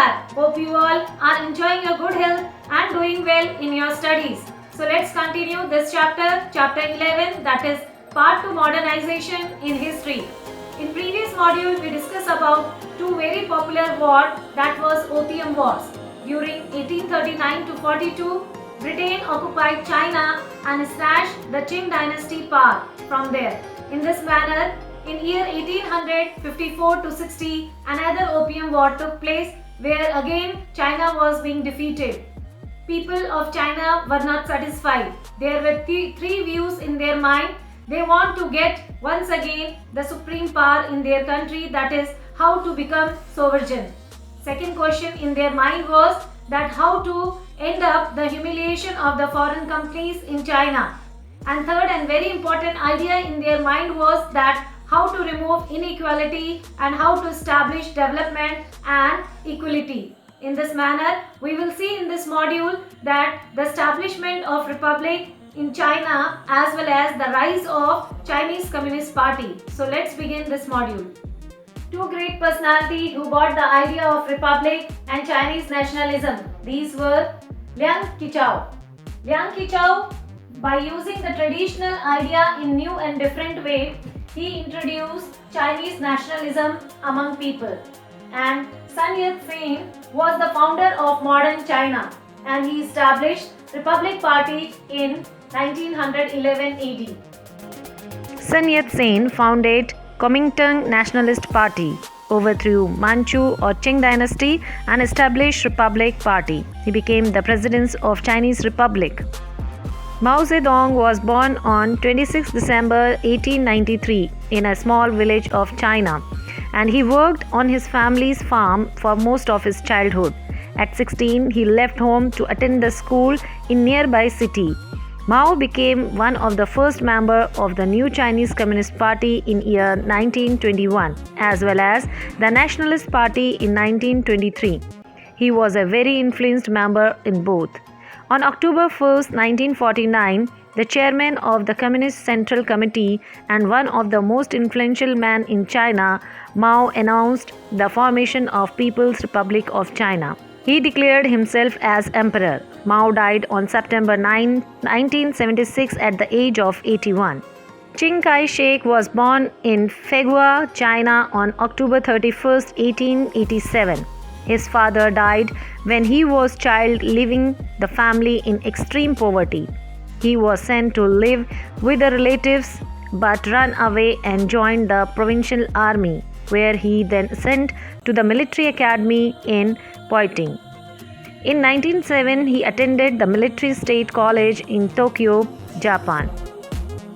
back. Hope you all are enjoying your good health and doing well in your studies. So let's continue this chapter, chapter 11, that is part 2, modernization in history. In previous module we discussed about two very popular wars, that was Opium Wars. During 1839 to 42, Britain occupied China and snatched the Qing dynasty power from there. In this manner, in year 1854 to 60, another Opium War took place where again China was being defeated. People of China were not satisfied. There were three views in their mind. They want to get once again the supreme power in their country, that is how to become sovereign. Second question in their mind was that how to end up the humiliation of the foreign companies in China. And third and very important idea in their mind was that how to remove inequality and how to establish development and equality. In this manner, we will see in this module that the establishment of Republic in China as well as the rise of Chinese Communist Party. So let's begin this module. Two great personalities who brought the idea of Republic and Chinese nationalism. These were Liang Qichao. Liang Qichao, by using the traditional idea in new and different way, he introduced Chinese nationalism among people. And Yet Sen was the founder of modern China and he established Republic Party in 1911 AD. Yet Sen founded Kuomintang Nationalist Party, overthrew Manchu or Qing dynasty and established Republic Party. He became the president of Chinese Republic. Mao Se Tung was born on 26 December 1893 in a small village of China, and he worked on his family's farm for most of his childhood. At 16, he left home to attend the school in nearby city. Mao became one of the first members of the new Chinese Communist Party in year 1921, as well as the Nationalist Party in 1923. He was a very influenced member in both. On October 1, 1949, the chairman of the Communist Central Committee and one of the most influential men in China, Mao announced the formation of People's Republic of China. He declared himself as emperor. Mao died on September 9, 1976 at the age of 81. Ching Ki Shek was born in Fegua, China on October 31, 1887. His father died when he was a child, leaving the family in extreme poverty. He was sent to live with the relatives but ran away and joined the provincial army, where he then sent to the military academy in Poiting. In 1907, he attended the Military State College in Tokyo, Japan.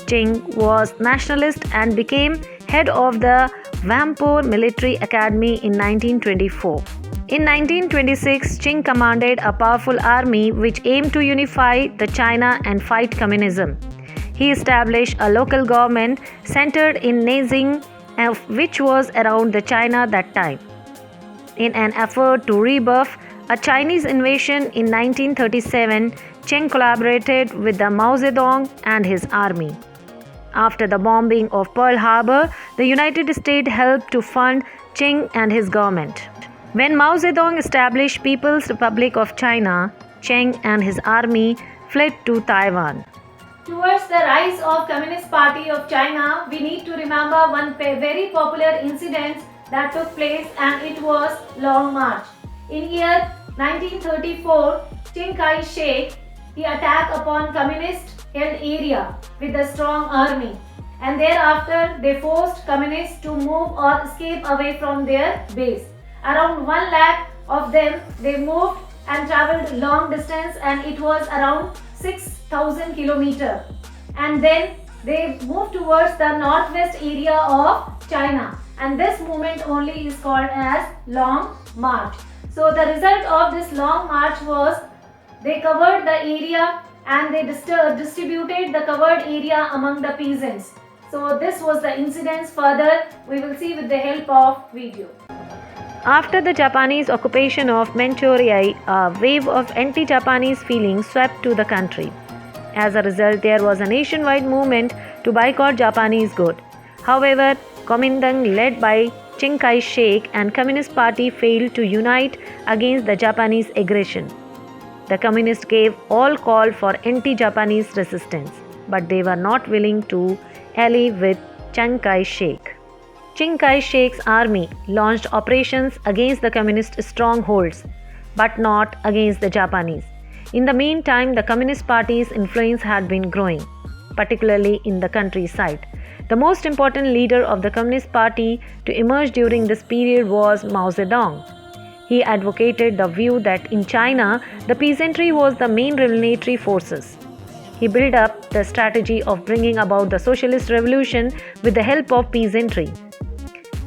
Ching was nationalist and became head of the Whampoa Military Academy in 1924. In 1926, Ching commanded a powerful army which aimed to unify the China and fight communism. He established a local government centered in Nanjing, which was around the China that time. In an effort to rebuff a Chinese invasion in 1937, Ching collaborated with the Mao Se Tung and his army. After the bombing of Pearl Harbor, the United States helped to fund Ching and his government. When Mao Se Tung established People's Republic of China, Ching and his army fled to Taiwan. Towards the rise of Communist Party of China, we need to remember one very popular incident that took place, and it was Long March. In year 1934, Ching Ki Shek, he attacked upon communist-held area with a strong army, and thereafter they forced communists to move or escape away from their base. Around 1 lakh of them, they moved and travelled long distance, and it was around 6,000 kilometers. And then they moved towards the northwest area of China, and this movement only is called as Long March. So the result of this long march was they covered the area and they distributed the covered area among the peasants. So this was the incidents. Further we will see with the help of video. After the Japanese occupation of Manchuria, a wave of anti-Japanese feelings swept to the country. As a result, there was a nationwide movement to boycott Japanese goods. However, Kuomintang, led by Ching Ki Shek and Communist Party failed to unite against the Japanese aggression. The Communists gave all call for anti-Japanese resistance, but they were not willing to ally with Chiang Kai-shek. Chiang Kai-shek's army launched operations against the Communist strongholds, but not against the Japanese. In the meantime, the Communist Party's influence had been growing, particularly in the countryside. The most important leader of the Communist Party to emerge during this period was Mao Se Tung. He advocated the view that in China, the peasantry was the main revolutionary forces. He built up the strategy of bringing about the socialist revolution with the help of peasantry.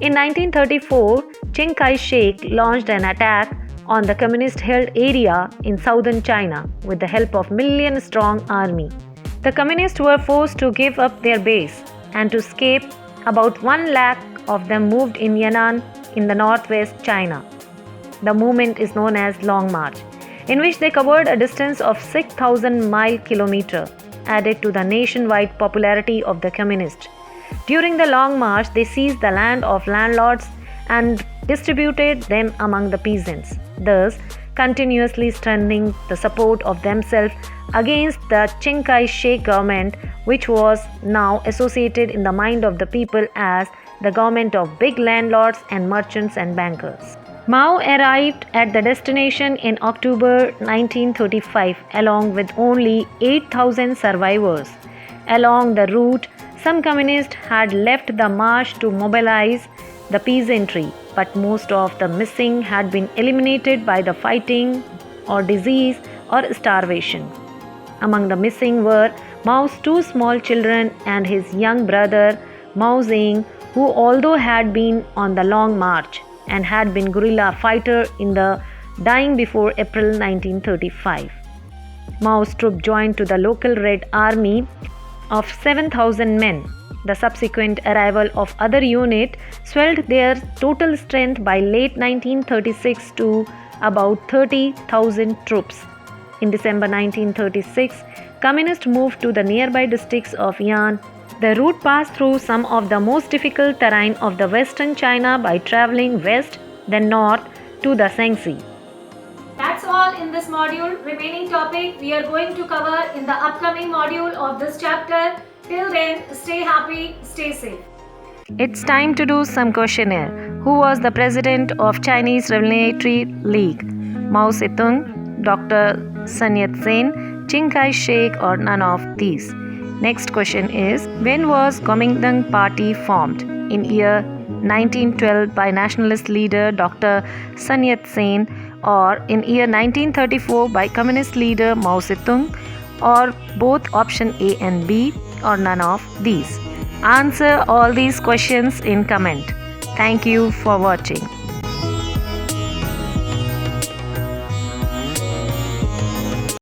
In 1934, Chiang Kai-shek launched an attack on the communist-held area in southern China with the help of million-strong army. The communists were forced to give up their base and to escape. About 1 lakh of them moved in Yan'an in the northwest China. The movement is known as Long March, in which they covered a distance of 6,000 kilometers, added to the nationwide popularity of the communists. During the Long March, they seized the land of landlords and distributed them among the peasants, thus continuously strengthening the support of themselves against the Chiang Kai-shek government, which was now associated in the mind of the people as the government of big landlords and merchants and bankers. Mao arrived at the destination in October 1935 along with only 8,000 survivors. Along the route, some communists had left the march to mobilize the peasantry, but most of the missing had been eliminated by the fighting or disease or starvation. Among the missing were Mao's 2 small children and his young brother Mao Zedong, who although had been on the Long March and had been guerrilla fighter in the dying before April 1935. Mao's troop joined to the local Red Army of 7,000 men. The subsequent arrival of other units swelled their total strength by late 1936 to about 30,000 troops. In December 1936, Communists moved to the nearby districts of Yan. The route passed through some of the most difficult terrain of the western China by traveling west, then north to the Cangsi. That's all in this module. Remaining topic we are going to cover in the upcoming module of this chapter. Till then, stay happy, stay safe. It's time to do some questionnaire. Who was the president of Chinese Revolutionary League? Mao Se Tung, Dr. Yet Sen, Ching Ki Shek, or none of these? Next question is, when was Kuomintang Party formed? In year 1912 by nationalist leader Dr. Yet Sen, or in year 1934 by communist leader Mao Se Tung, or both option A and B, or none of these? Answer all these questions in comment. Thank you for watching.